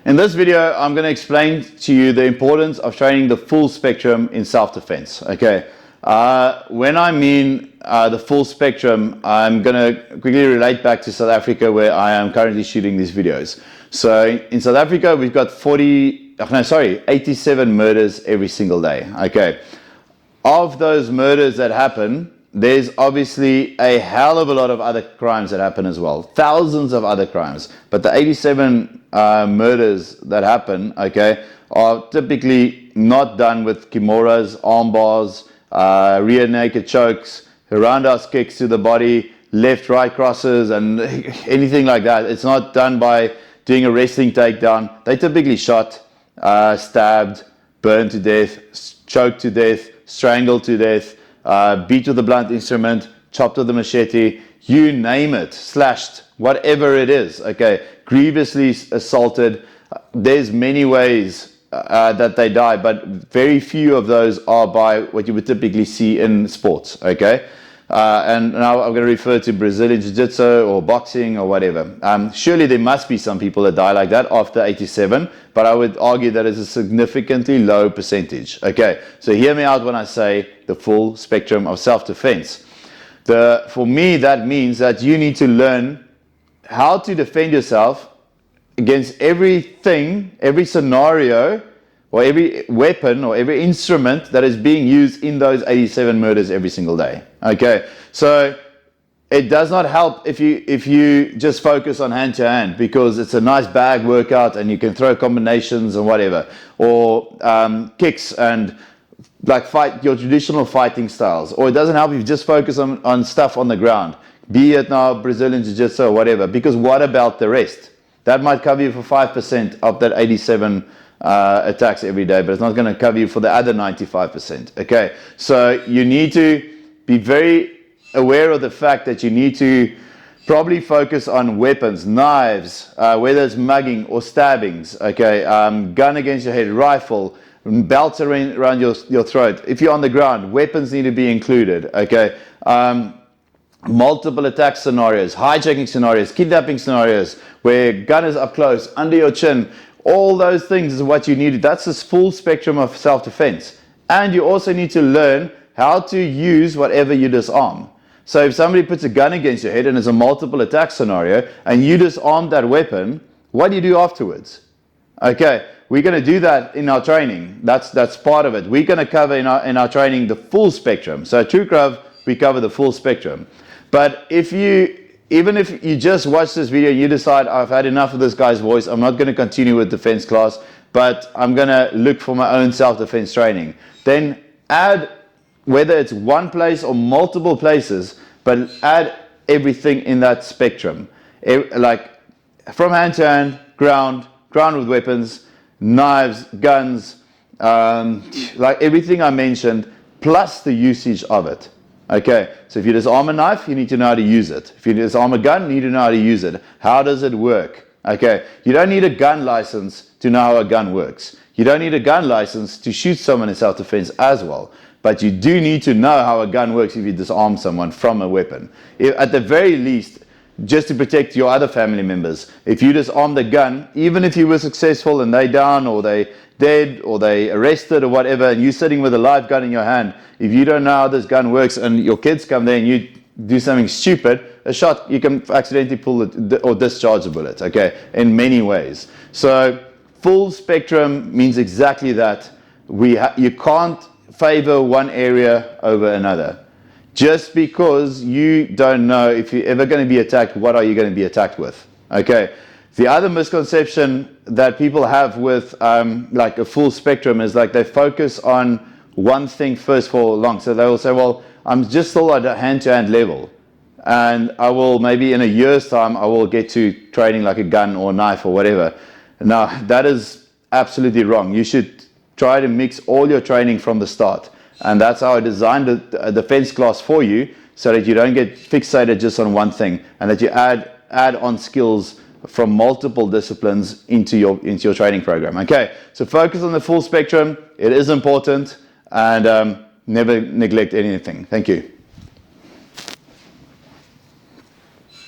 In this video, I'm going to explain to you the importance of training the full spectrum in self-defense. Okay, when I mean the full spectrum, I'm going to quickly relate back to South Africa, where I am currently shooting these videos. So in South Africa, we've got 87 murders every single day. Okay, of those murders that happen, there's obviously a hell of a lot of other crimes that happen as well. Thousands of other crimes. But the 87 murders that happen, okay, are typically not done with kimuras, arm bars, rear naked chokes, roundhouse kicks to the body, left-right crosses, and anything like that. It's not done by doing a wrestling takedown. They typically shot, stabbed, burned to death, choked to death, strangled to death, beat with a blunt instrument, chopped with a machete, you name it, slashed, whatever it is, okay, grievously assaulted. There's many ways that they die, but very few of those are by what you would typically see in sports, okay? And now I'm going to refer to Brazilian Jiu-Jitsu or boxing or whatever. Surely there must be some people that die like that after 87, but I would argue that it's a significantly low percentage. Okay, so hear me out when I say the full spectrum of self-defense. For me, that means that you need to learn how to defend yourself against everything, every scenario, or every weapon or every instrument that is being used in those 87 murders every single day. Okay, so it does not help if you just focus on hand-to-hand, because it's a nice bag workout and you can throw combinations and whatever, or kicks and like fight your traditional fighting styles. Or it doesn't help if you just focus on stuff on the ground, be it now Brazilian Jiu-Jitsu or whatever, because what about the rest? That might cover you for 5% of that 87 attacks every day, but it's not going to cover you for the other 95%. Okay, so you need to be very aware of the fact that you need to probably focus on weapons, knives, whether it's mugging or stabbings, okay, gun against your head, rifle, belts around your throat. If you're on the ground, weapons need to be included, okay. Multiple attack scenarios, hijacking scenarios, kidnapping scenarios, where gun is up close, under your chin. All those things is what you need. That's this full spectrum of self-defense. And you also need to learn how to use whatever you disarm. So if somebody puts a gun against your head and it's a multiple attack scenario and you disarm that weapon, what do you do afterwards? Okay, we're going to do that in our training. That's part of it. We're going to cover in our training the full spectrum. So at Truekrav, we cover the full spectrum. But even if you just watch this video, you decide, I've had enough of this guy's voice, I'm not going to continue with defense class, but I'm going to look for my own self-defense training. Then add, whether it's one place or multiple places, but add everything in that spectrum. Like from hand to hand, ground with weapons, knives, guns, like everything I mentioned, plus the usage of it. Okay, so if you disarm a knife, you need to know how to use it. If you disarm a gun, you need to know how to use it. How does it work? Okay, you don't need a gun license to know how a gun works. You don't need a gun license to shoot someone in self-defense as well. But you do need to know how a gun works if you disarm someone from a weapon. At the very least, just to protect your other family members. If you disarm the gun, even if you were successful and they down or they dead or they arrested or whatever, and you're sitting with a live gun in your hand, if you don't know how this gun works and your kids come there and you do something stupid, a shot, you can accidentally pull it or discharge a bullet, okay, in many ways. So full spectrum means exactly that. You can't favor one area over another. Just because you don't know if you're ever going to be attacked, what are you going to be attacked with? Okay. The other misconception that people have with like a full spectrum is like they focus on one thing first for long. So they will say, well, I'm just still at a hand-to-hand level. And I will, maybe in a year's time, I will get to training like a gun or knife or whatever. Now, that is absolutely wrong. You should try to mix all your training from the start. And that's how I designed a defense class for you, so that you don't get fixated just on one thing, and that you add on skills from multiple disciplines into your training program. Okay, so focus on the full spectrum. It is important, and never neglect anything. Thank you.